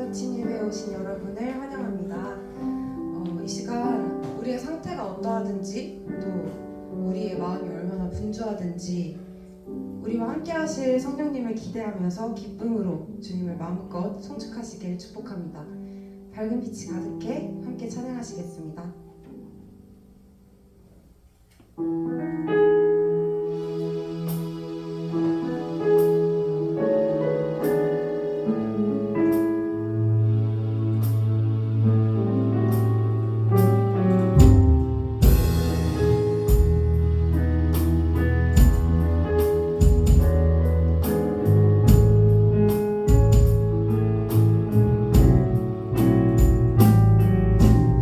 아침 예배에 오신 여러분을 환영합니다. 이 시간 우리의 상태가 어떠하든지 또 우리의 마음이 얼마나 분주하든지 우리와 함께 하실 성령님을 기대하면서 기쁨으로 주님을 마음껏 송축하시길 축복합니다. 밝은 빛이 가득해 함께 찬양하시겠습니다.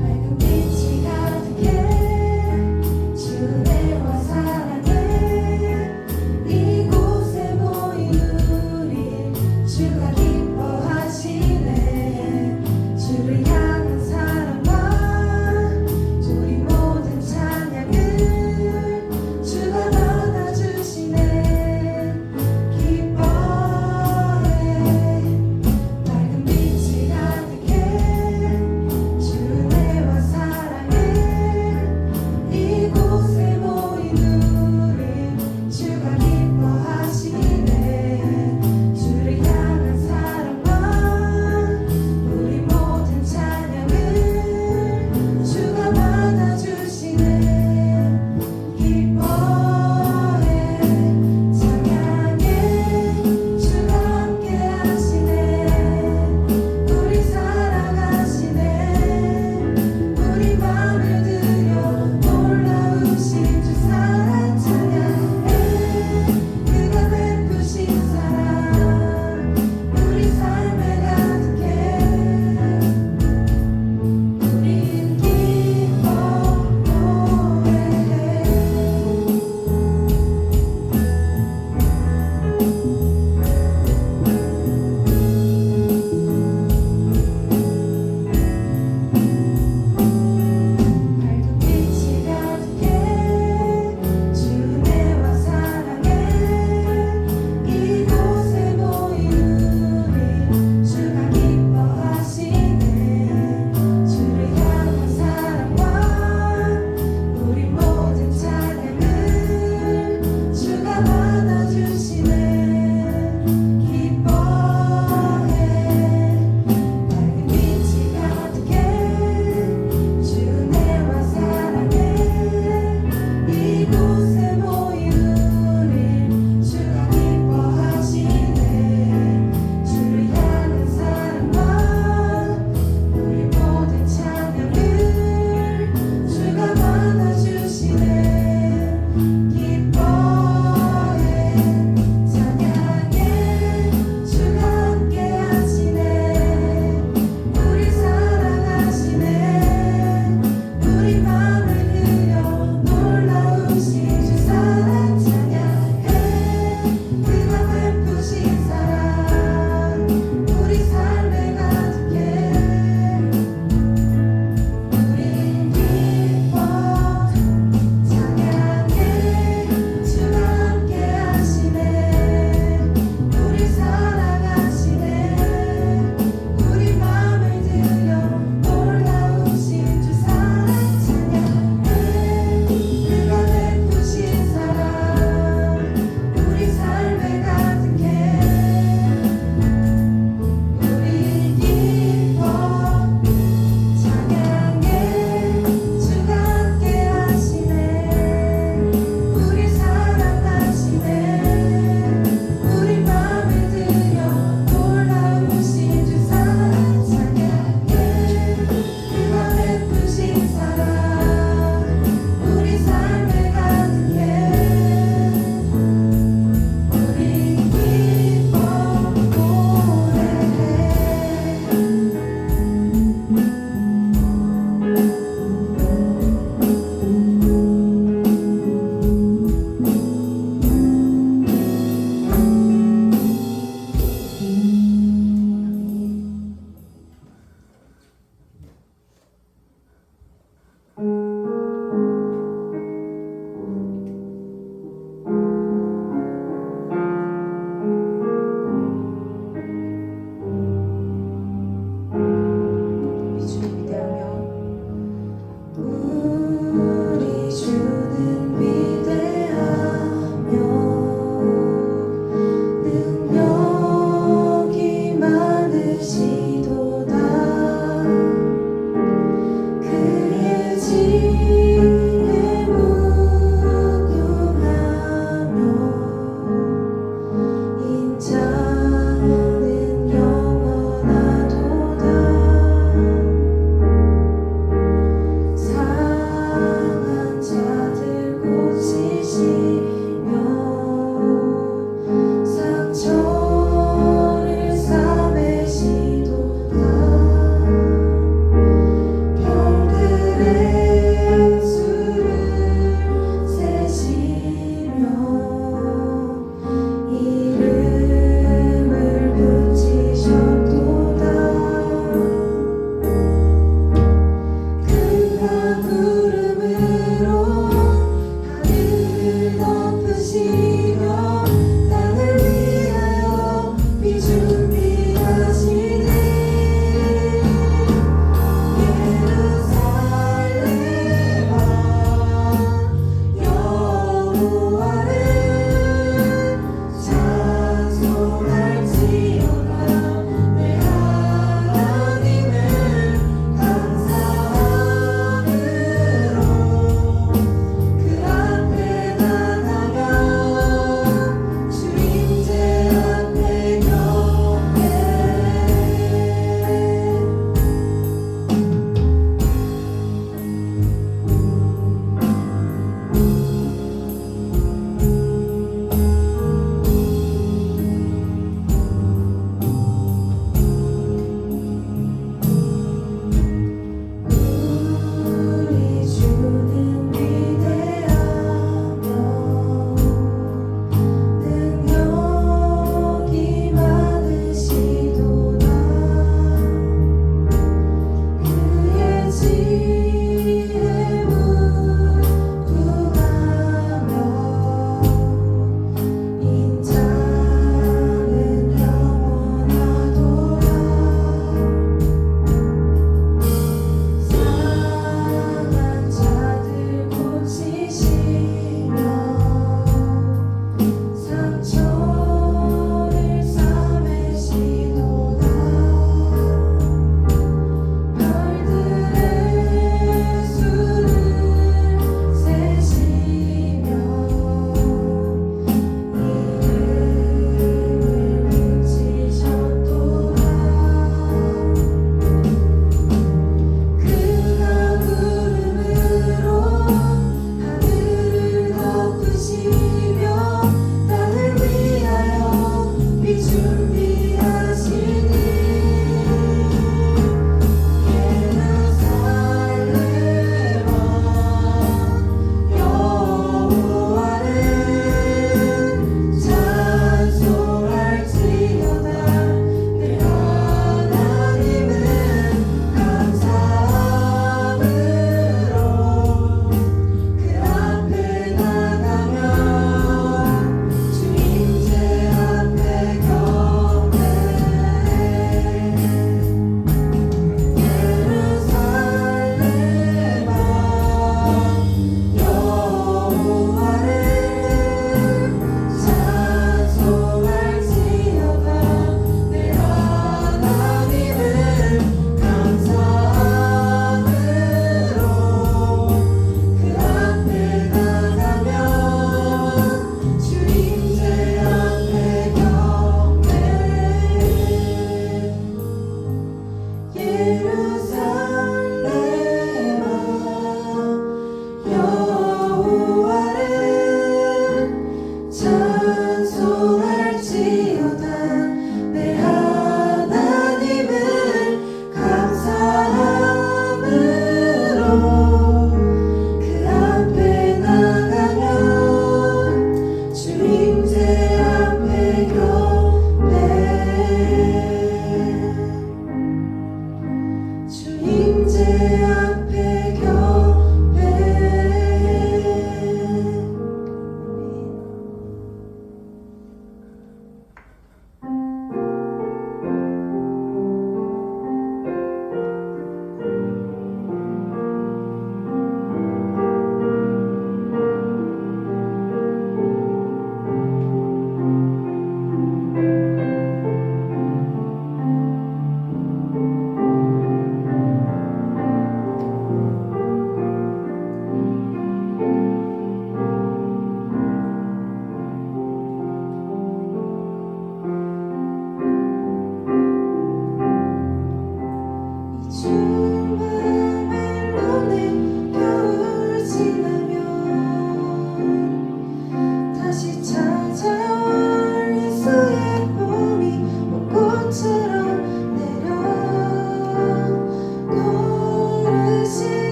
밝은 빛이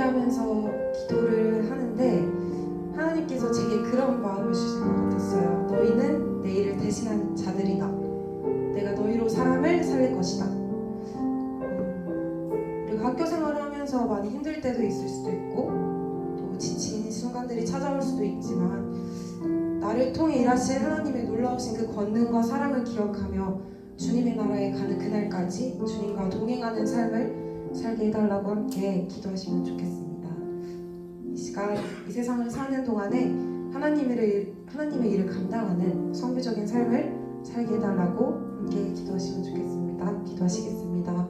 준비하면서 기도를 하는데 하나님께서 제게 그런 마음을 주신 것 같았어요. 너희는 내 일을 대신한 자들이다. 내가 너희로 사람을 살릴 것이다. 우리가 학교 생활을 하면서 많이 힘들 때도 있을 수도 있고 또 지친 순간들이 찾아올 수도 있지만 나를 통해 일하신 하나님의 놀라우신 그 권능과 사랑을 기억하며 주님의 나라에 가는 그날까지 주님과 동행하는 삶을 살게 해달라고 함께 기도하시면 좋겠습니다. 이 시간 이 세상을 사는 동안에 하나님의 일을 감당하는 성교적인 삶을 살게 해달라고 함께 기도하시면 좋겠습니다. 기도하시겠습니다.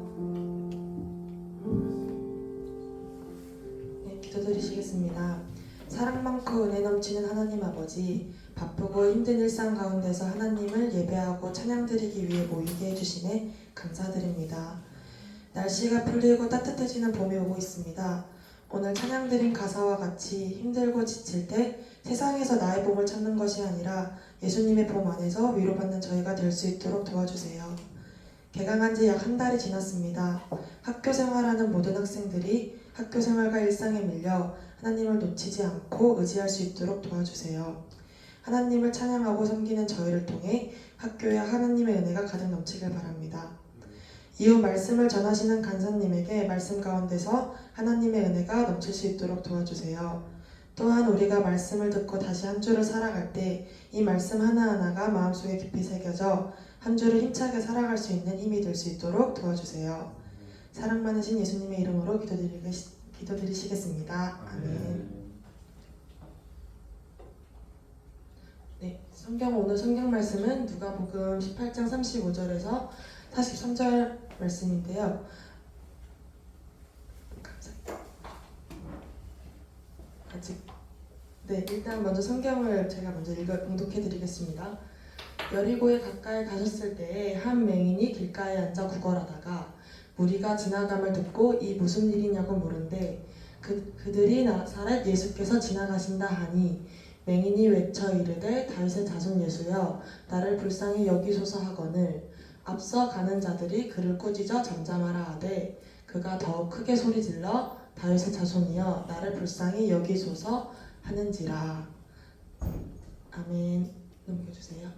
네, 기도드리시겠습니다. 사랑 많고 은혜 넘치는 하나님 아버지, 바쁘고 힘든 일상 가운데서 하나님을 예배하고 찬양드리기 위해 모이게 해주시네 감사드립니다. 날씨가 풀리고 따뜻해지는 봄이 오고 있습니다. 오늘 찬양드린 가사와 같이 힘들고 지칠 때 세상에서 나의 봄을 찾는 것이 아니라 예수님의 봄 안에서 위로받는 저희가 될 수 있도록 도와주세요. 개강한 지 약 한 달이 지났습니다. 학교 생활하는 모든 학생들이 학교 생활과 일상에 밀려 하나님을 놓치지 않고 의지할 수 있도록 도와주세요. 하나님을 찬양하고 섬기는 저희를 통해 학교에 하나님의 은혜가 가득 넘치길 바랍니다. 이후 말씀을 전하시는 간사님에게 말씀 가운데서 하나님의 은혜가 넘칠 수 있도록 도와주세요. 또한 우리가 말씀을 듣고 다시 한 주를 살아갈 때 이 말씀 하나하나가 마음속에 깊이 새겨져 한 주를 힘차게 살아갈 수 있는 힘이 될 수 있도록 도와주세요. 사랑 많으신 예수님의 이름으로 기도드리시겠습니다. 아멘. 네, 오늘 성경 말씀은 누가복음 18장 35절에서 43절 말씀인데요. 일단 먼저 성경을 제가 먼저 봉독해드리겠습니다. 여리고에 가까이 가셨을 때에 한 맹인이 길가에 앉아 구걸하다가 무리가 지나감을 듣고 이 무슨 일이냐고 물은데 그들이 나사렛 예수께서 지나가신다 하니 맹인이 외쳐 이르되 다윗의 자손 예수여 나를 불쌍히 여기소서 하거늘 앞서 가는 자들이 그를 꾸짖어 잠잠하라 하되 그가 더욱 크게 소리질러 다윗의 자손이여 나를 불쌍히 여기소서 하는지라. 아멘. 넘겨주세요.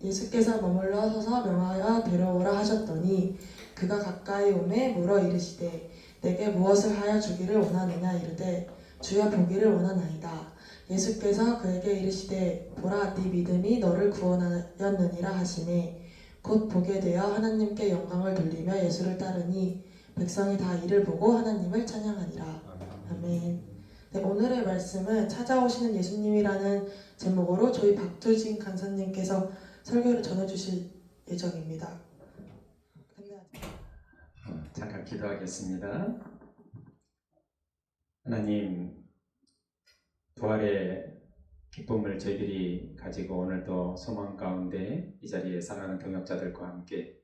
예수께서 머물러 서서 명하여 데려오라 하셨더니 그가 가까이 오매 물어 이르시되 내게 무엇을 하여 주기를 원하느냐 이르되 주여 보기를 원하나이다. 예수께서 그에게 이르시되 보라 네 믿음이 너를 구원하였느니라 하시매 곧 보게 되어 하나님께 영광을 돌리며 예수를 따르니 백성이 다 이를 보고 하나님을 찬양하니라. 아멘. 네, 오늘의 말씀은 찾아오시는 예수님이라는 제목으로 저희 박두진 간사님께서 설교를 전해주실 예정입니다. 잠깐 기도하겠습니다. 하나님, 부활의 기쁨을 저희들이 가지고 오늘도 소망 가운데 이 자리에 사랑하는 동역자들과 함께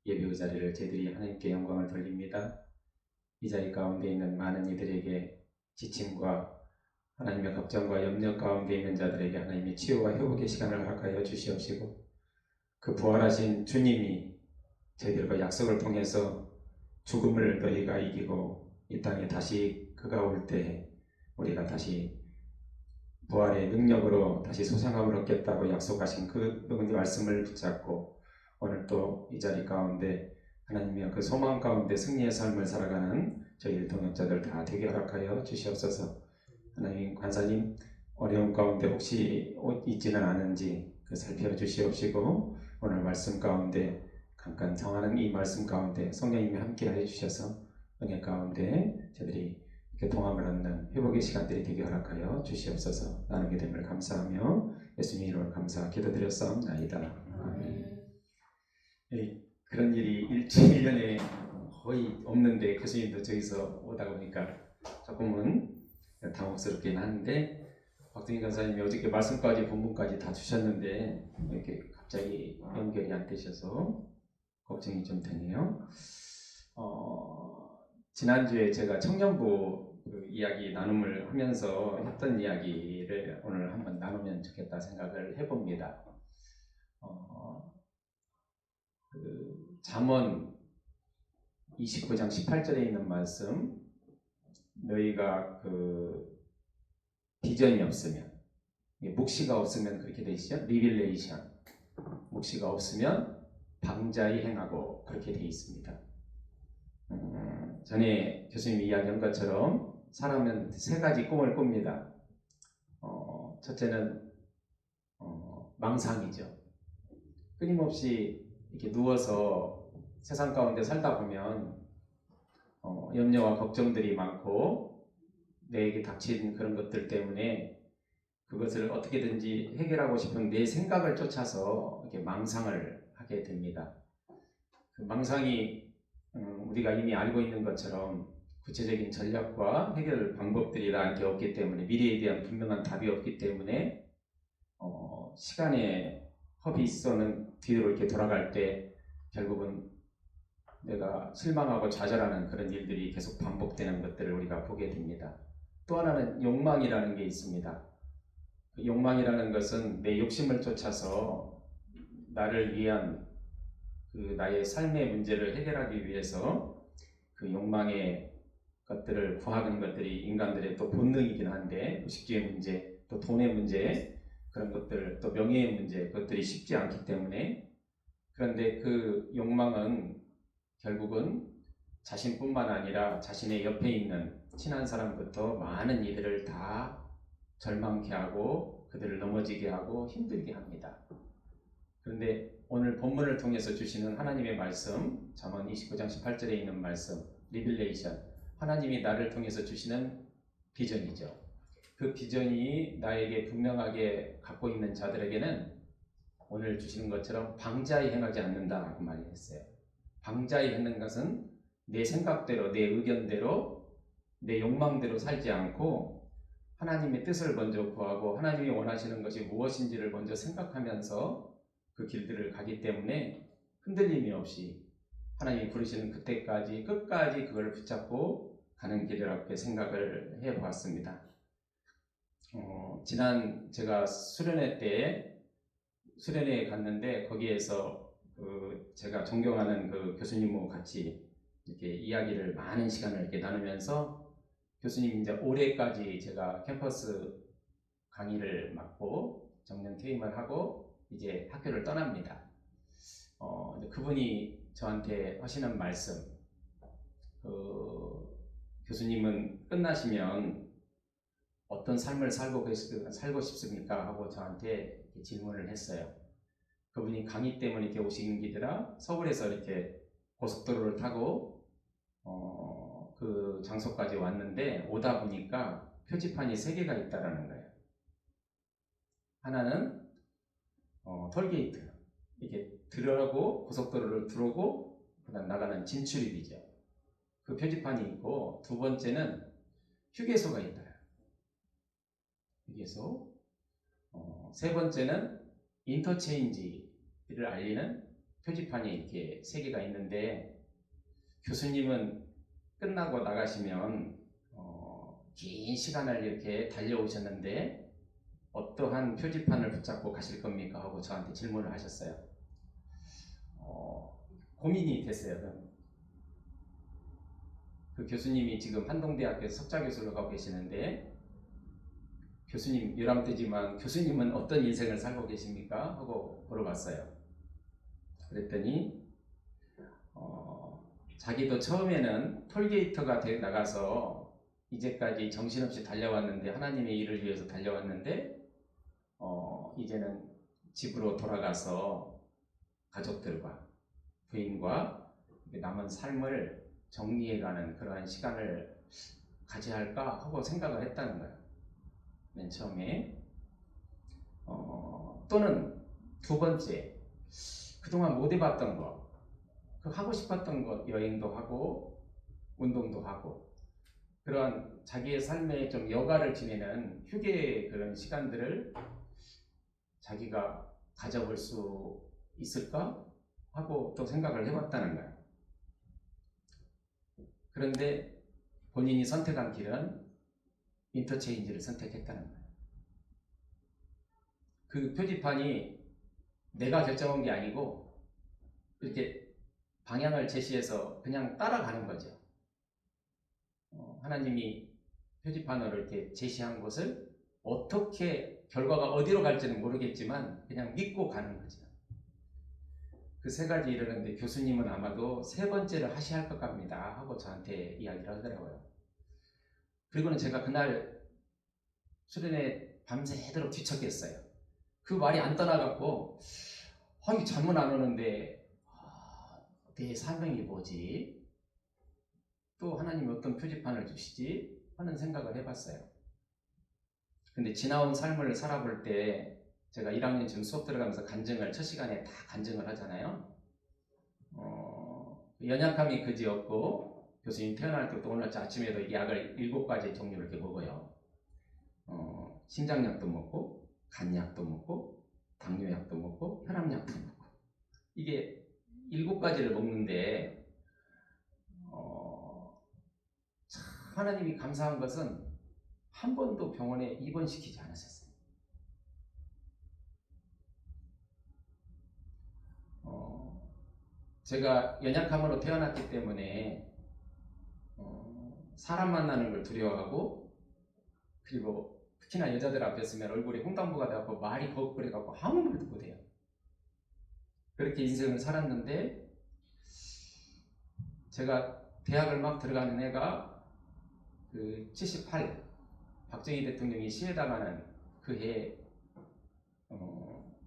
예배의 자리를 저희들이 하나님께 영광을 돌립니다. 이 자리 가운데 있는 많은 이들에게 지침과 하나님의 걱정과 염려 가운데 있는 자들에게 하나님의 치유와 회복의 시간을 허락하여 주시옵시고 그 부활하신 주님이 저희들과 약속을 통해서 죽음을 너희가 이기고 이 땅에 다시 그가 올 때 우리가 다시 부활의 능력으로 다시 소생함을 얻겠다고 약속하신 그 말씀을 붙잡고 오늘 또 이 자리 가운데 하나님의 그 소망 가운데 승리의 삶을 살아가는 저희 동역자들 다 되게 허락하여 주시옵소서. 하나님 관사님 어려운 가운데 혹시 있지는 않은지 그 살펴주시옵시고 오늘 말씀 가운데 잠깐 정하는 이 말씀 가운데 성령님이 함께 해주셔서 은혜 가운데 저희들이 이렇게 동함을 얻는 회복의 시간들이 되게 허락하여 주시옵소서. 나누게 됨을 감사하며 예수님 이름으로 감사 기도드렸사옵나이다. 아멘. 그런 일이 1년에 거의 없는데 교수님도 저기서 오다 보니까 조금은 당혹스럽긴 한데 박동인 간사님이 어저께 말씀까지 본문까지 다 주셨는데 이렇게 갑자기 연결이 안 되셔서 걱정이 좀 되네요. 지난주에 제가 청년부 그 이야기 나눔을 하면서 했던 이야기를 오늘 한번 나누면 좋겠다 생각을 해봅니다. 그 잠언 29장 18절에 있는 말씀 너희가 그 비전이 없으면, 묵시가 없으면 그렇게 돼 있죠. 리빌레이션. 묵시가 없으면 방자히 행하고 그렇게 돼 있습니다. 전에 교수님이 이야기한 것처럼 사람은 세 가지 꿈을 꿉니다. 첫째는 망상이죠. 끊임없이 이렇게 누워서 세상 가운데 살다 보면 염려와 걱정들이 많고 내게 닥친 그런 것들 때문에 그것을 어떻게든지 해결하고 싶은 내 생각을 쫓아서 이렇게 망상을 하게 됩니다. 그 망상이 우리가 이미 알고 있는 것처럼 구체적인 전략과 해결 방법들이 나한테 없기 때문에 미래에 대한 분명한 답이 없기 때문에 시간의 허비 있어는 뒤로 이렇게 돌아갈 때 결국은 내가 실망하고 좌절하는 그런 일들이 계속 반복되는 것들을 우리가 보게 됩니다. 또 하나는 욕망이라는 게 있습니다. 그 욕망이라는 것은 내 욕심을 쫓아서 나를 위한 그 나의 삶의 문제를 해결하기 위해서 그 욕망의 것들을 구하는 것들이 인간들의 또 본능이긴 한데 의식주의 문제, 또 돈의 문제, 그런 것들, 또 명예의 문제, 그것들이 쉽지 않기 때문에 그런데 그 욕망은 결국은 자신뿐만 아니라 자신의 옆에 있는 친한 사람부터 많은 이들을 다 절망케 하고 그들을 넘어지게 하고 힘들게 합니다. 그런데 오늘 본문을 통해서 주시는 하나님의 말씀, 잠언 29장 18절에 있는 말씀, 리빌레이션, 하나님이 나를 통해서 주시는 비전이죠. 그 비전이 나에게 분명하게 갖고 있는 자들에게는 오늘 주시는 것처럼 방자히 행하지 않는다라고 말했어요. 방자히 하는 것은 내 생각대로, 내 의견대로, 내 욕망대로 살지 않고 하나님의 뜻을 먼저 구하고 하나님이 원하시는 것이 무엇인지를 먼저 생각하면서 그 길들을 가기 때문에 흔들림이 없이 하나님이 부르시는 그때까지 끝까지 그걸 붙잡고 가는 길이라고 생각을 해보았습니다. 지난 제가 수련회 때 수련회에 갔는데 거기에서 제가 존경하는 그 교수님하고 같이 이렇게 이야기를 많은 시간을 이렇게 나누면서 교수님 이제 올해까지 제가 캠퍼스 강의를 맡고 정년 퇴임을 하고 이제 학교를 떠납니다. 그분이 저한테 하시는 말씀, 교수님은 끝나시면 어떤 삶을 살고 싶습니까? 하고 저한테 질문을 했어요. 그분이 강의 때문에 이렇게 오시는 길이라 서울에서 이렇게 고속도로를 타고 그 장소까지 왔는데 오다 보니까 표지판이 3개가 있다라는 거예요. 하나는 톨게이트, 이렇게 들어가고 고속도로를 들어오고 그다음 나가는 진출입이죠. 그 표지판이 있고 두 번째는 휴게소가 있다. 휴게소. 세 번째는 인터체인지를 알리는 표지판이 이렇게 3개가 있는데 교수님은 끝나고 나가시면 긴 시간을 이렇게 달려오셨는데 어떠한 표지판을 붙잡고 가실 겁니까? 하고 저한테 질문을 하셨어요. 고민이 됐어요. 그 교수님이 지금 한동대학교에서 석좌교수로 하고 계시는데 교수님 유람되지만 교수님은 어떤 인생을 살고 계십니까? 하고 물어봤어요. 그랬더니 자기도 처음에는 톨게이터가 나가서 이제까지 정신없이 달려왔는데 하나님의 일을 위해서 달려왔는데 이제는 집으로 돌아가서 가족들과 부인과 남은 삶을 정리해가는 그러한 시간을 가져야 할까 하고 생각을 했다는 거예요. 맨 처음에. 또는 두 번째, 그동안 못 해봤던 거, 그 하고 싶었던 것, 여행도 하고 운동도 하고 그런 자기의 삶에 좀 여가를 지내는 휴게의 그런 시간들을 자기가 가져볼 수 있을까 하고 또 생각을 해봤다는 거예요. 그런데 본인이 선택한 길은 인터체인지를 선택했다는 거예요. 그 표지판이 내가 결정한 게 아니고 이렇게 방향을 제시해서 그냥 따라가는 거죠. 하나님이 표지판으로 이렇게 제시한 것을 어떻게 결과가 어디로 갈지는 모르겠지만 그냥 믿고 가는 거죠. 그 세 가지 이르는데 교수님은 아마도 세 번째를 하셔야 할 것 같습니다 하고 저한테 이야기를 하더라고요. 그리고는 제가 그날 수련회 밤새도록 뒤척였어요. 그 말이 안 떠나갖고 이게 잠은 안 오는데 내 사명이 뭐지? 또 하나님이 어떤 표지판을 주시지? 하는 생각을 해봤어요. 근데 지나온 삶을 살아볼 때 제가 1학년 지금 수업 들어가면서 간증을 첫 시간에 다 간증을 하잖아요. 연약함이 그지없고 교수님 태어날 때부터 오늘날 아침에도 이게 약을 7가지 종류를 이렇게 먹어요. 심장약도 먹고 간약도 먹고 당뇨약도 먹고 혈압약도 먹고 이게 7가지를 먹는데 참 하나님이 감사한 것은 한 번도 병원에 입원시키지 않으셨어요. 제가 연약함으로 태어났기 때문에 사람 만나는 걸 두려워하고 그리고 특히나 여자들 앞에 서면 얼굴이 홍당무가 돼갖고 말이 거꾸해갖고 아무 말도 못해요. 그렇게 인생을 살았는데 제가 대학을 막 들어가는 해가 그 78 박정희 대통령이 시해당하는 그 해에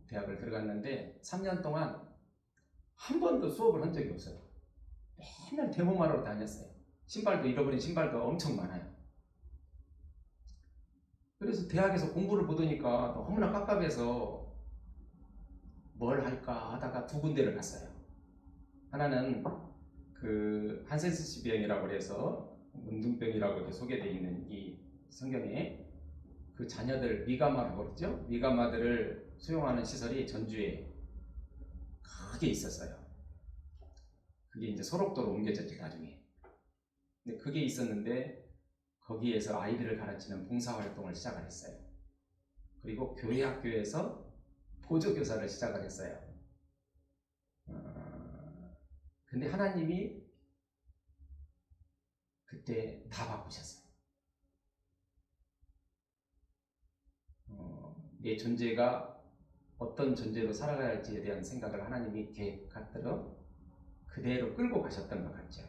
대학을 들어갔는데 3년 동안 한 번도 수업을 한 적이 없어요. 맨날 데모마로 다녔어요. 신발도 잃어버린 신발도 엄청 많아요. 그래서 대학에서 공부를 보더니까 너무나 깝깝해서 뭘 할까 하다가 2군데를 갔어요. 하나는 그 한센스 병이라고 해서 문둥병이라고 이렇게 소개되어 있는 이 성경에 그 자녀들 미가마라고 그러죠. 미가마들을 수용하는 시설이 전주에 크게 있었어요. 그게 이제 소록도로 옮겨졌지 나중에. 근데 그게 있었는데 거기에서 아이들을 가르치는 봉사활동을 시작을 했어요. 그리고 교회 학교에서 보조교사를 시작을 했어요. 근데 하나님이 그때 다 바꾸셨어요. 내 존재가 어떤 존재로 살아가야 할지에 대한 생각을 하나님이 계획하도록 그대로 끌고 가셨던 것 같죠.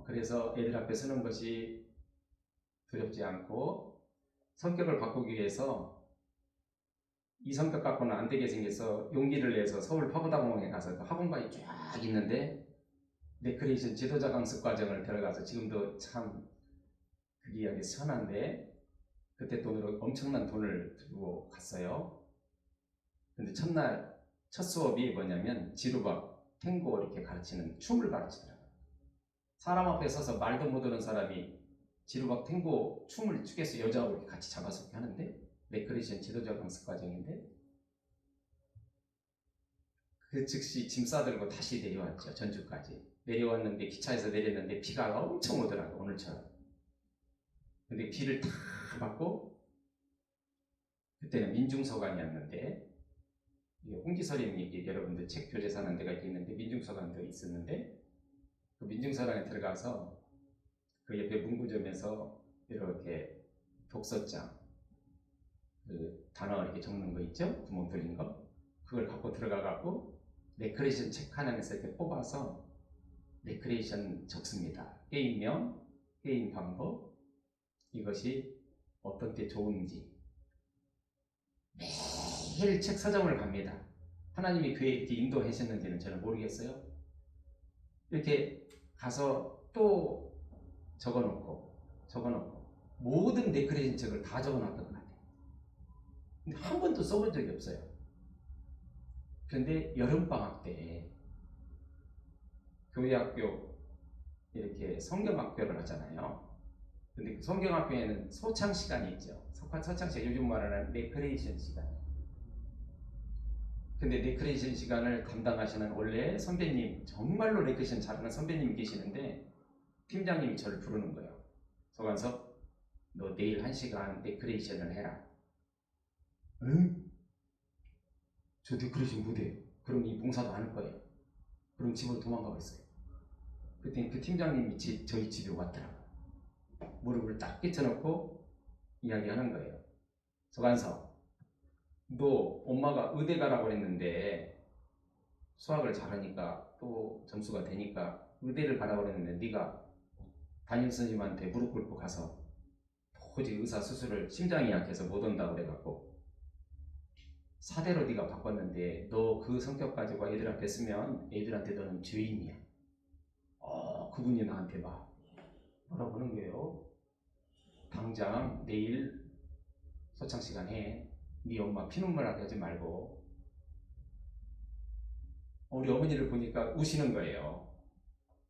그래서 애들 앞에 서는 것이 두렵지 않고 성격을 바꾸기 위해서 이 성격 갖고는 안 되게 생겨서 용기를 내서 서울 파고다공원에 가서 그 학원반이 쫙 있는데 레크레이션 지도자 강습 과정을 들어가서 지금도 참 그 이야기 선한데 그때 돈으로 엄청난 돈을 들고 갔어요. 근데 첫날 첫 수업이 뭐냐면 지루박, 탱고 이렇게 가르치는 춤을 가르치더라고요. 사람 앞에 서서 말도 못하는 사람이 지루박, 탱고 춤을 추겠어 여자하고 이렇게 같이 잡아서 이렇게 하는데 레크레이션 지도자 강습 과정인데 그 즉시 짐 싸들고 다시 내려왔죠. 전주까지 내려왔는데 기차에서 내렸는데 비가 엄청 오더라고요. 오늘처럼. 근데 비를 다 맞고 그때는 민중서관이었는데 홍지서림이 여러분들 책 교재 사는 데가 있는데 민중서관도 있었는데 그 민중서관에 들어가서 그 옆에 문구점에서 이렇게 독서장 그 단어 이렇게 적는 거 있죠? 구멍 뚫린 거 그걸 갖고 들어가갖고 레크레이션 책 하나에서 이렇게 뽑아서 레크레이션 적습니다. 게임명, 게임 방법 이것이 어떤 때 좋은지 매일 책 서점을 갑니다. 하나님이 교회에 이렇게 인도하셨는지는 저는 모르겠어요. 이렇게 가서 또 적어놓고 모든 레크레이션 책을 다 적어놨던 것 같아요. 근데 한 번도 써본 적이 없어요. 그런데 여름방학 때 교회학교 이렇게 성경학교를 하잖아요. 근데 그 성경학교에는 소창 시간이 있죠. 소창 시간 요즘 말하는 레크레이션 시간. 근데 레크레이션 시간을 담당하시는 원래 선배님 정말로 레크레이션 잘하는 선배님이 계시는데 팀장님이 저를 부르는 거예요. 서관석 너 내일 1시간 레크레이션을 해라. 응? 저 레크레이션 못해요. 그럼 이 봉사도 안 할 거예요. 그럼 집으로 도망가 버렸어요. 그랬더니 그 팀장님이 저희 집에 왔더라고요. 무릎을 딱 끼쳐놓고 이야기하는 거예요. 서관석, 너 엄마가 의대 가라고 했는데 수학을 잘하니까 또 점수가 되니까 의대를 가라고 그랬는데 네가 담임 선생님한테 무릎 꿇고 가서 도저히 의사 수술을 심장이 약해서 못 온다고 그래갖고 사대로 네가 바꿨는데 너 그 성격 가지고 애들 앞에 쓰면 애들한테 너는 죄인이야. 그분이 나한테 막 뭐라고 그러는 거예요. 당장 내일 소창 시간에 네 엄마 피눈물 나게 하지 말고. 우리 어머니를 보니까 우시는 거예요.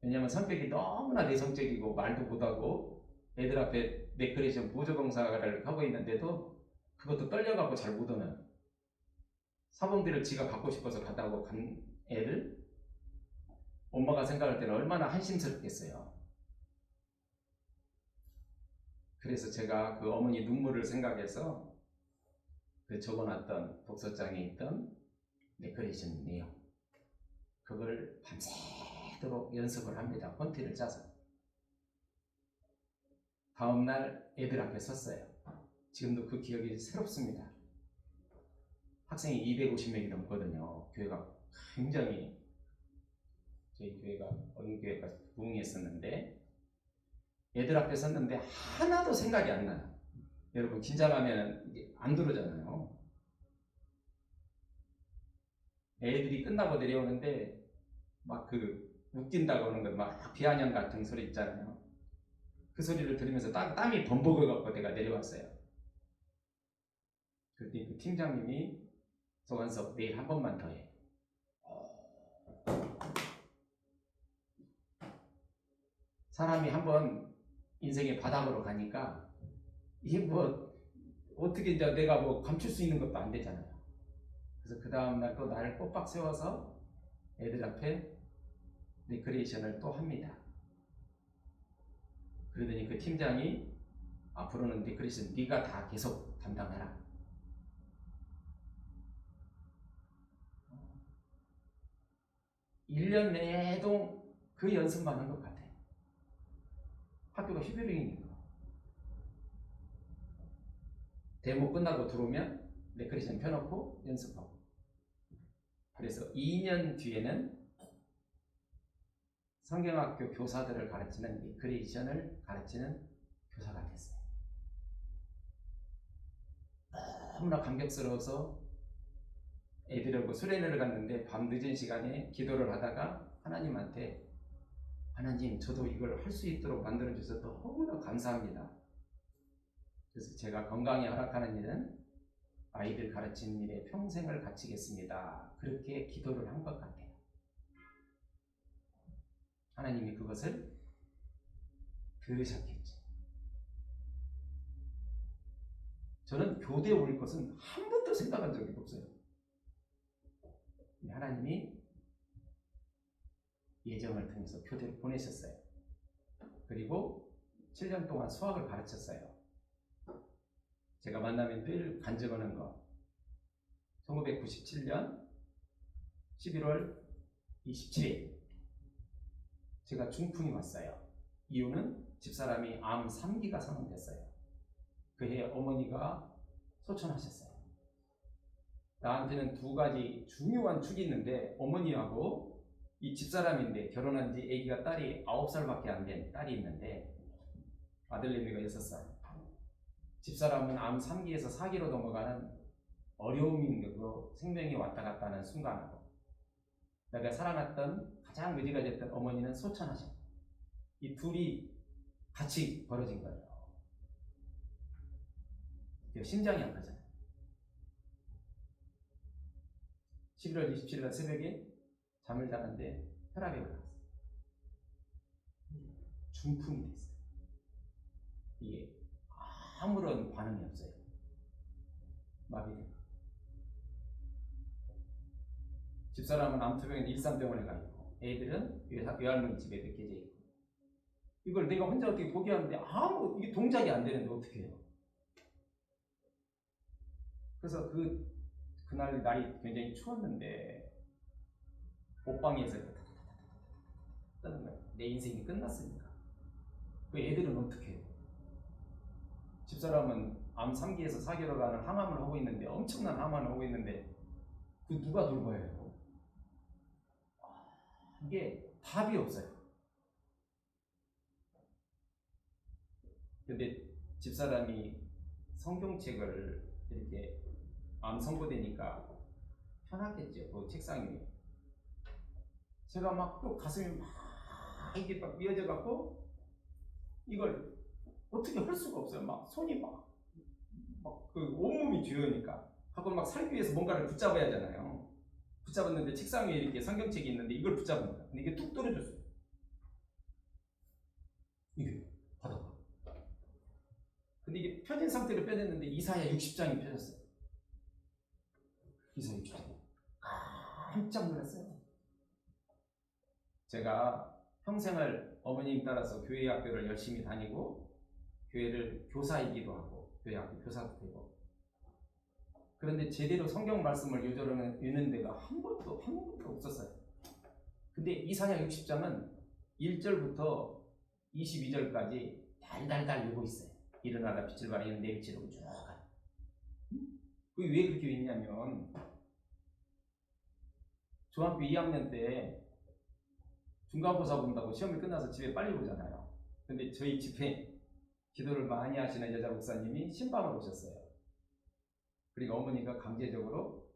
왜냐하면 성격이 너무나 내성적이고 말도 못하고 애들 앞에 레크레이션 보조봉사를 하고 있는데도 그것도 떨려갖고 잘 못 오는, 사범들을 지가 갖고 싶어서 가다고 간 애를 엄마가 생각할 때는 얼마나 한심스럽겠어요. 그래서 제가 그 어머니 눈물을 생각해서 그 적어놨던 독서장에 있던 레크레이션 내용, 그걸 밤새도록 연습을 합니다. 펀티를 짜서. 다음날 애들 앞에 섰어요. 지금도 그 기억이 새롭습니다. 학생이 250명이 넘거든요. 교회가 굉장히, 저희 교회가 어린교회가 부흥했었는데 애들 앞에 섰는데 하나도 생각이 안 나요. 여러분 긴장하면 안 들어오잖아요. 애들이 끝나고 내려오는데 막 그 웃긴다고 하는 거, 막 비아냥 같은 소리 있잖아요. 그 소리를 들으면서 땀이 범벅어갖고 내가 내려왔어요. 그랬더니 그 팀장님이 서관석 내일 한 번만 더 해. 사람이 한번 인생의 바닥으로 가니까 이게 뭐 어떻게 이제 내가 뭐 감출 수 있는 것도 안 되잖아요. 그래서 그 다음날 또 나를 꼬박 세워서 애들 앞에 리크레이션을 또 합니다. 그러더니 그 팀장이 앞으로는 리크레이션 네가 다 계속 담당해라. 일 년 내도 그 연습만 한 것 같아요. 학교가 휴교령이니까. 데모 끝나고 들어오면 레크레이션 펴놓고 연습하고. 그래서 2년 뒤에는 성경학교 교사들을 가르치는 리크레이션을 가르치는 교사가 됐어요. 너무나 감격스러워서 애들하고 수련회를 갔는데 밤 늦은 시간에 기도를 하다가 하나님한테, 하나님 저도 이걸 할 수 있도록 만들어주셔서 너무나 감사합니다. 그래서 제가 건강에 허락하는 일은 아이들 가르치는 일에 평생을 바치겠습니다. 그렇게 기도를 한 것 같아요. 하나님이 그것을 들으셨겠죠. 저는 교대에 올 것은 한 번도 생각한 적이 없어요. 하나님이 예정을 통해서 교대를 보내셨어요. 그리고 7년 동안 수학을 가르쳤어요. 제가 만나면 늘 간증하는 거, 1997년 11월 27일 제가 중풍이 왔어요. 이유는 집사람이 암 3기가 선언됐어요. 그해 어머니가 소천하셨어요. 나한테는 두 가지 중요한 축이 있는데, 어머니하고 이 집사람인데 결혼한 지 아기가 딸이 9살밖에 안 된 딸이 있는데 아들내미가 6살. 집사람은 암 3기에서 4기로 넘어가는 어려움인 그 생명이 왔다 갔다 하는 순간하고, 내가 사랑했던 가장 의지가 됐던 어머니는 소천하셨고, 이 둘이 같이 벌어진 거예요. 심장이 아프잖아요. 11월 27일 새벽에 잠을 자는데 혈압이 올라갔어요. 중풍이 됐어요. 이게 아무런 반응이 없어요. 마비된 거. 집사람은 암투병인 일산병원에 가 있고, 애들은 외할머니 집에 느껴져 있고, 이걸 내가 혼자 어떻게 포기하는데 이게 동작이 안 되는데 어떻게 해요? 그래서 그날 날이 굉장히 추웠는데 옷방에서 뜨는 거예요. 내 인생이 끝났으니까. 그 애들은 어떻게 해요? 집사람은 암 3기에서 4기로 가는 항암을 하고 있는데, 엄청난 항암을 하고 있는데, 그 누가 돌봐야 해요? 이게 답이 없어요. 근데 집사람이 성경책을 이렇게 암 선고되니까 편하겠죠. 그 책상 위에. 제가 막 또 가슴이 막 이게 막 미어져 갖고 이걸 어떻게 할 수가 없어요. 막 손이 막 그 온몸이 뒤어니까 그걸 막 살기 위해서 뭔가를 붙잡아야 하잖아요. 붙잡았는데 책상 위에 이렇게 성경책이 있는데 이걸 붙잡은 거야. 근데 이게 툭 떨어졌어요. 이게 바닥으로. 근데 이게 펴진 상태로 펴졌는데 이사야 60장이 펴졌어요. 이사야 60장. 깜짝 놀랐어요. 제가 평생을 어머님 따라서 교회 학교를 열심히 다니고 교회를 교사이기도 하고 교회 학교 교사도 되고, 그런데 제대로 성경 말씀을 요절하는 데가 한 번도 없었어요. 근데 이사야 60장은 1절부터 22절까지 달달달 읽고 있어요. 일어나라 빛을 발하 이는 내 빛이라고 쭉 가요. 그게 왜 그렇게 있냐면 중학교 2학년 때 중간고사 본다고 시험이 끝나서 집에 빨리 오잖아요. 근데 저희 집에 기도를 많이 하시는 여자 목사님이 신방을 오셨어요. 그러니까 어머니가 강제적으로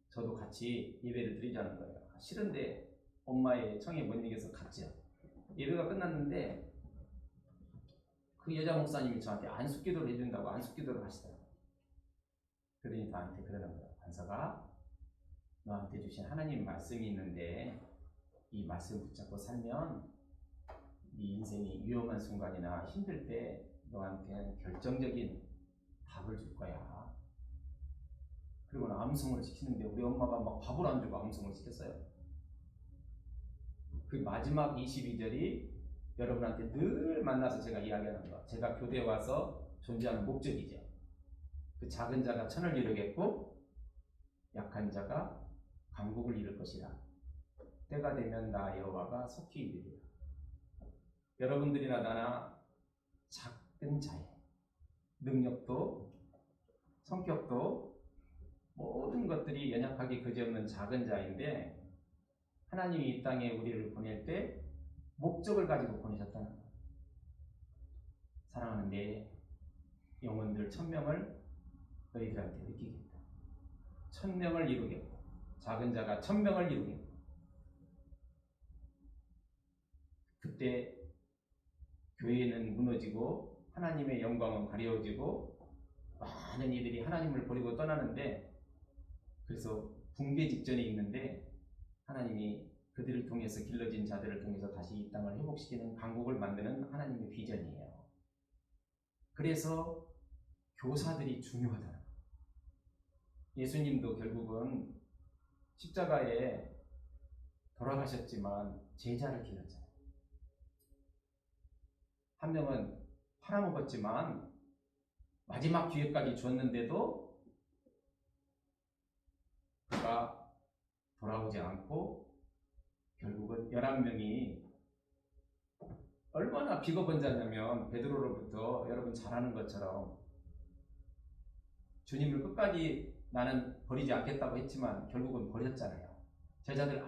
저도 같이 예배를 드리자는 거예요. 싫은데 엄마의 청에 못 이겨서 갔죠. 예배가 끝났는데 그 여자 목사님이 저한테 안식기도를 해준다고 안식기도를 하시더라고요. 그러니 나한테 그러는 거예요. 관사가 너한테 주신 하나님 말씀이 있는데 이 말씀 붙잡고 살면 네 인생이 위험한 순간이나 힘들 때 너한테는 결정적인 답을 줄 거야. 그리고는 암송을 시키는데 우리 엄마가 막 밥을 안 주고 암송을 시켰어요. 그 마지막 22절이 여러분한테 늘 만나서 제가 이야기하는 거, 제가 교대에 와서 존재하는 목적이죠. 그 작은 자가 천을 이루겠고 약한 자가 강국을 이룰 것이라. 때가 되면 나 여호와가 속히 이루리라. 여러분들이나 나나 작은 자예요. 능력도 성격도 모든 것들이 연약하게 그지없는 작은 자인데 하나님이 이 땅에 우리를 보낼 때 목적을 가지고 보내셨다는 거예요. 사랑하는 내 영혼들 1000명을 너희들한테 느끼겠다. 1000명을 이루겠고 작은 자가 1000명을 이루겠고 그때 교회는 무너지고 하나님의 영광은 가려워지고 많은 이들이 하나님을 버리고 떠나는데, 그래서 붕괴 직전에 있는데 하나님이 그들을 통해서 길러진 자들을 통해서 다시 이 땅을 회복시키는 강국을 만드는 하나님의 비전이에요. 그래서 교사들이 중요하다는 거예요. 예수님도 결국은 십자가에 돌아가셨지만 제자를 길렀잖아요. 한 명은 팔아먹었지만 마지막 기회까지 줬는데도 그가 돌아오지 않고 결국은 11명이 얼마나 비겁한 자냐면 베드로로부터 여러분 잘 아는 것처럼 주님을 끝까지 나는 버리지 않겠다고 했지만 결국은 버렸잖아요. 제자들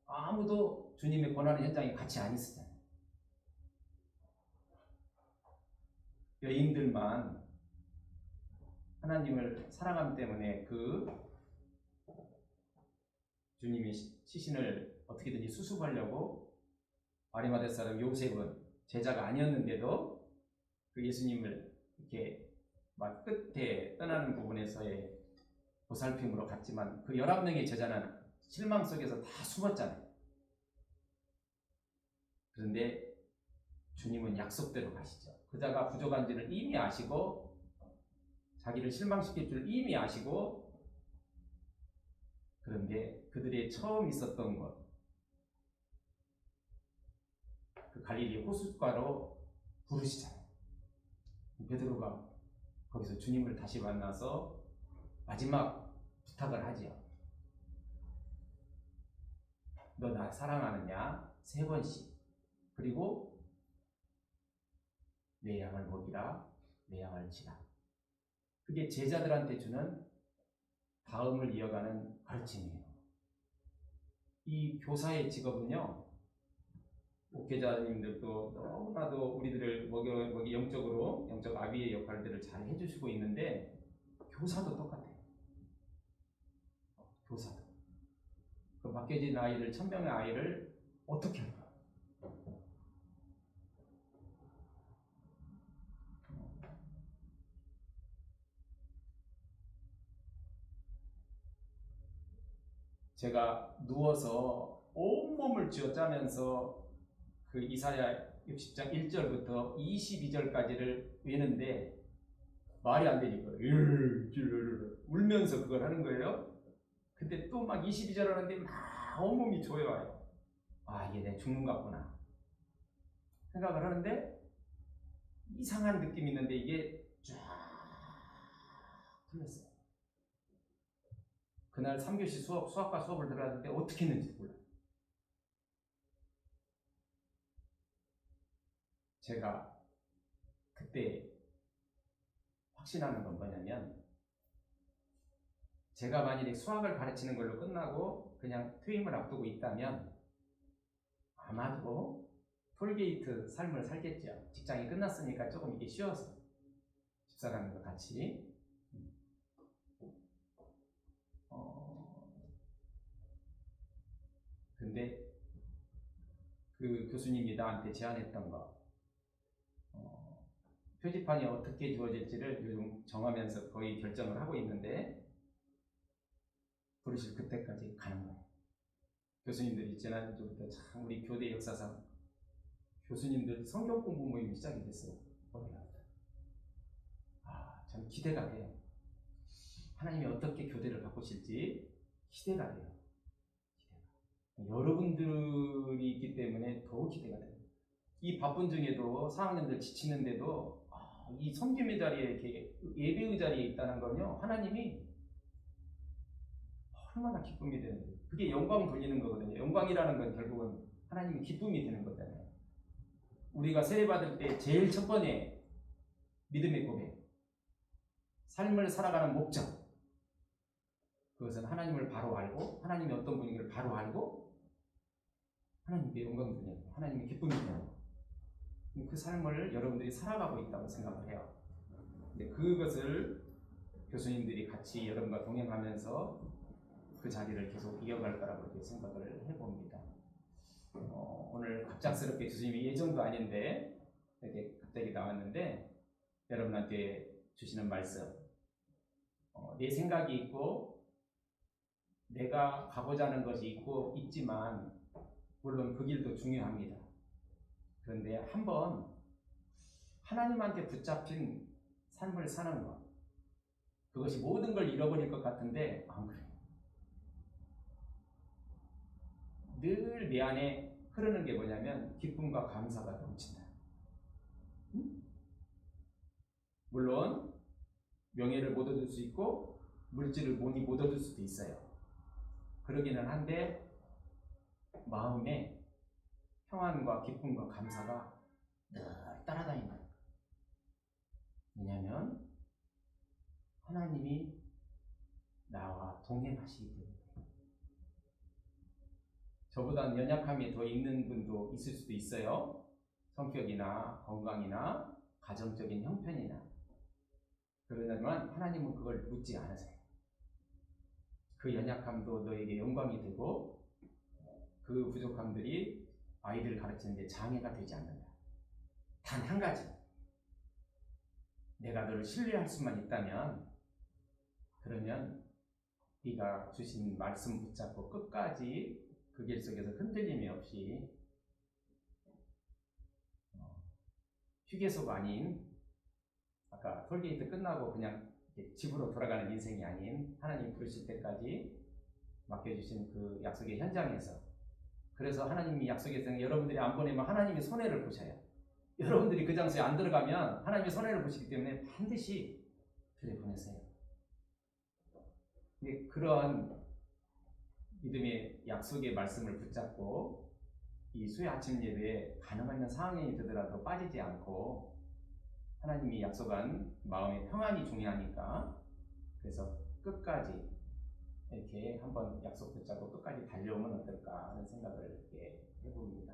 아무도 주님의 고난의 현장에 같이 안 있었잖아요. 여인들만 하나님을 사랑함 때문에 그 주님의 시신을 어떻게든지 수습하려고 아리마대 사람 요셉은 제자가 아니었는데도 그 예수님을 이렇게 막 끝에 떠나는 부분에서의 보살핌으로 갔지만 그 11명의 제자는 실망 속에서 다 숨었잖아요. 그런데 주님은 약속대로 가시죠. 그자가 부족한지를 이미 아시고 자기를 실망시킬 줄 이미 아시고, 그런데 그들의 처음 있었던 곳, 그 갈릴리 호숫가로 부르시잖아요. 베드로가 거기서 주님을 다시 만나서 마지막 부탁을 하지요. 너 나 사랑하느냐? 3번씩. 그리고 내 양을 먹이라, 내 양을 치라. 그게 제자들한테 주는 다음을 이어가는 가르침이에요. 이 교사의 직업은요, 목회자님들도 너무나도 우리들을 영적으로, 영적 아비의 역할들을 잘 해주시고 있는데, 교사도 똑같아요. 교사도. 그 맡겨진 아이들, 1000명의 아이를 어떻게 할까? 제가 누워서 온몸을 쥐어짜면서 그 이사야 60장 1절부터 22절까지를 외는데 말이 안 되니까 울면서 그걸 하는 거예요. 근데 또 막 22절 하는데 막 온몸이 조여와요. 아, 이게 내 죽는 것 같구나 생각을 하는데 이상한 느낌이 있는데 이게 쫙 풀렸어요. 그날 3교시 수학과 수업을 들어갔는데 어떻게 했는지 몰라요. 제가 그때 확신하는 건 뭐냐면, 제가 만약에 수학을 가르치는 걸로 끝나고 그냥 퇴임을 앞두고 있다면 아마도 톨게이트 삶을 살겠죠. 직장이 끝났으니까 조금 이게 쉬워서 집사람과 같이. 근데 그 교수님이 나한테 제안했던 거, 표지판이 어떻게 주어질지를 요즘 정하면서 거의 결정을 하고 있는데, 부르실 그때까지 가는 거예요. 교수님들이 지난주부터 참 우리 교대 역사상 교수님들 성경 공부 모임이 시작이 됐어요. 참 기대가 돼요. 하나님이 어떻게 교대를 바꾸실지 기대가 돼요. 여러분들이 있기 때문에 더 기대가 돼요. 이 바쁜 중에도 4학년들 지치는데도 이 섬김의 자리에 이렇게 예배의 자리에 있다는 건요, 하나님이 얼마나 기쁨이 되는지. 그게 영광 돌리는 거거든요. 영광이라는 건 결국은 하나님이 기쁨이 되는 거잖아요. 우리가 세례받을 때 제일 첫 번째 믿음의 고백, 삶을 살아가는 목적, 그것은 하나님을 바로 알고 하나님이 어떤 분인지를 바로 알고 하나님께 영광 돌리는 거예요. 하나님의 기쁨이 되는 거예요. 그 삶을 여러분들이 살아가고 있다고 생각을 해요. 근데 그것을 교수님들이 같이 여러분과 동행하면서 그 자리를 계속 이어갈 거라고 이렇게 생각을 해봅니다. 오늘 갑작스럽게 교수님이 예정도 아닌데 이렇게 갑자기 나왔는데 여러분한테 주시는 말씀, 내 생각이 있고 내가 가고자 하는 것이 있지만 물론 그 길도 중요합니다. 그런데 한번 하나님한테 붙잡힌 삶을 사는 것, 그것이 모든 걸 잃어버릴 것 같은데 안 그래요. 늘 내 안에 흐르는 게 뭐냐면 기쁨과 감사가 넘친다. 물론 명예를 못 얻을 수 있고 물질을 못 얻을 수도 있어요. 그러기는 한데 마음에 평안과 기쁨과 감사가 늘 따라다닌다. 왜냐하면 하나님이 나와 동행하시기 때문에. 저보다 연약함이 더 있는 분도 있을 수도 있어요. 성격이나 건강이나 가정적인 형편이나. 그러지만 하나님은 그걸 묻지 않으세요. 그 연약함도 너에게 영광이 되고 그 부족함들이 아이들을 가르치는 데 장애가 되지 않는다. 단 한 가지, 내가 너를 신뢰할 수만 있다면, 그러면 네가 주신 말씀 붙잡고 끝까지 그 길 속에서 흔들림이 없이 휴게소가 아닌, 아까 톨게이트 끝나고 그냥 집으로 돌아가는 인생이 아닌 하나님 부르실 때까지 맡겨주신 그 약속의 현장에서, 그래서 하나님이 약속의 여러분들이 안 보내면 하나님이 손해를 보셔요. 여러분들이 그 장소에 안 들어가면 하나님이 손해를 보시기 때문에 반드시 들여보내세요. 근데 그러한 믿음의 약속의 말씀을 붙잡고 이 수요 아침 예배에 가능한 상황이 되더라도 빠지지 않고 하나님이 약속한 마음의 평안이 중요하니까 그래서 끝까지 이렇게 한번 약속 붙잡고 끝까지 달려오면 어떨까 하는 생각을 이렇게 해봅니다.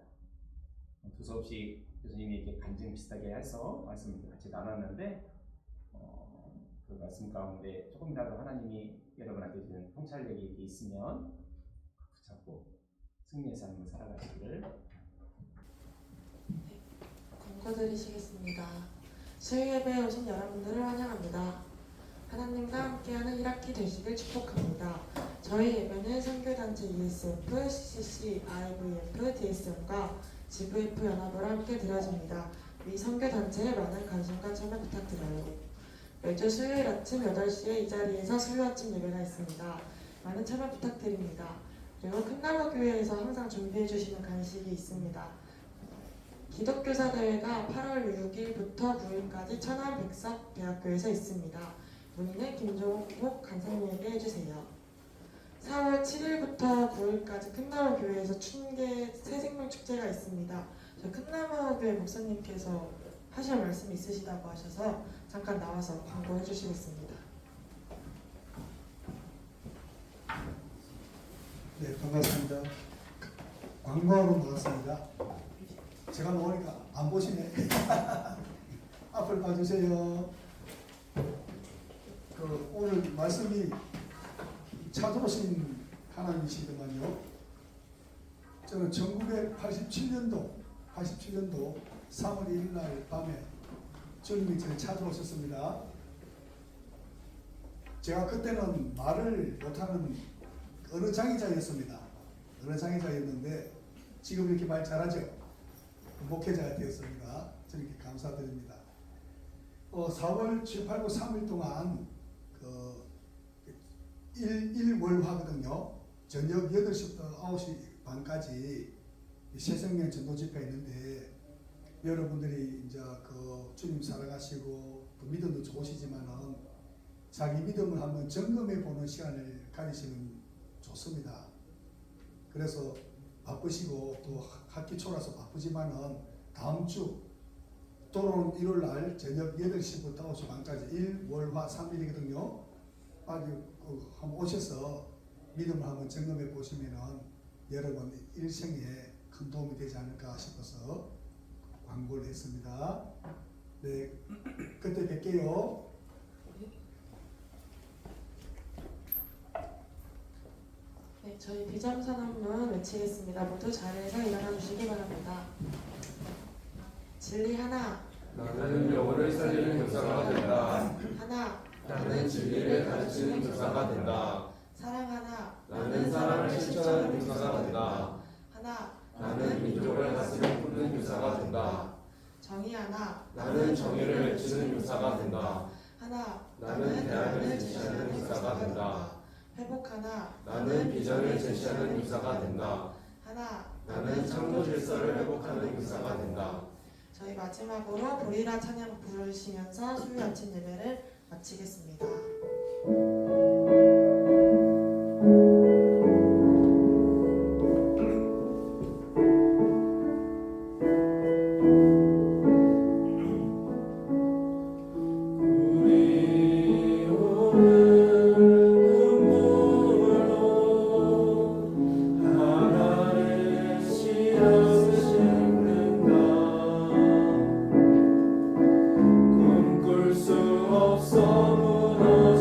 두서없이 교수님이 이렇게 간증 비슷하게 해서 말씀을 같이 나눴는데 그 말씀 가운데 조금이라도 하나님이 여러분한테 주는 통찰력이 이렇게 있으면 붙잡고 승리의 삶을 살아가시기를. 권고드리시겠습니다. 수요예배에 오신 여러분들을 환영합니다. 하나님과 함께하는 1학기 되시길 축복합니다. 저희 예배는 선교단체 ESF, CCC, IVF, DSM과 GVF 연합으로 함께 드려집니다. 이 선교단체에 많은 관심과 참여 부탁드려요. 매주 수요일 아침 8시에 이 자리에서 수요 아침 예배가 있습니다. 많은 참여 부탁드립니다. 그리고 큰나무 교회에서 항상 준비해 주시는 간식이 있습니다. 기독교사 대회가 8월 6일부터 9일까지 천안 백석 대학교에서 있습니다. 문의는 김종욱 간사님에게 해주세요. 4월 7일부터 9일까지 큰나무 교회에서 춘계 새생명 축제가 있습니다. 저 큰나무 교회 목사님께서 하실 말씀 있으시다고 하셔서 잠깐 나와서 광고해 주시겠습니다. 네, 반갑습니다. 광고하러 나왔습니다. 제가 나오니까 안 보시네. 앞을 봐주세요. 오늘 말씀이 찾아오신 하나님이시더만요. 저는 1987년도 3월 1일 날 밤에 주님이 저를 찾아오셨습니다. 제가 그때는 말을 못하는 어느 장애자였습니다. 어느 장애자였는데 지금 이렇게 말 잘하죠? 목회자가 되었습니다. 저렇게 감사드립니다. 4월 7, 8, 9, 3일 동안 1월화거든요. 저녁 8시부터 9시 반까지 새생명 전도 집회 있는데 여러분들이 이제 주님 살아가시고 믿음도 좋으시지만은 자기 믿음을 한번 점검해 보는 시간을 가지시면 좋습니다. 그래서 바쁘시고 또 학기 초라서 바쁘지만은 다음 주 돌아오는 일요일 날 저녁 8시부터 9시 반까지 1월화 3일이거든요. 아주 한번 오셔서 믿음을 한번 점검해 보시면은 여러분 일생에 큰 도움이 되지 않을까 싶어서 광고를 했습니다. 네, 그때 뵐게요. 네, 저희 비정선언문 외치겠습니다. 모두 자리에서 일어나 주시기 바랍니다. 진리 하나, 나는 영혼을 살리는 교사가 된다. 하나, 나는 진리를 가르치는 교사가 된다. 사랑 하나, 나는 사랑을 실천하는 교사가 된다. 하나, 나는 민족을 가슴에 품는 교사가 된다. 정의 하나, 나는 정의를 외치는 교사가 된다. 하나, 나는 대안을 제시하는 교사가 된다. 회복 하나, 나는 비전을 제시하는 교사가 된다. 하나, 나는 창조 질서를 회복하는 교사가 된다. 저희 마지막으로 보리라 찬양 부르시면서 수요 아침 예배를 마치겠습니다. 꿈꿀 수 없어 무너져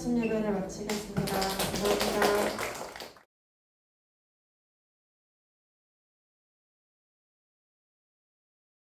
아침 예배를 마치겠습니다.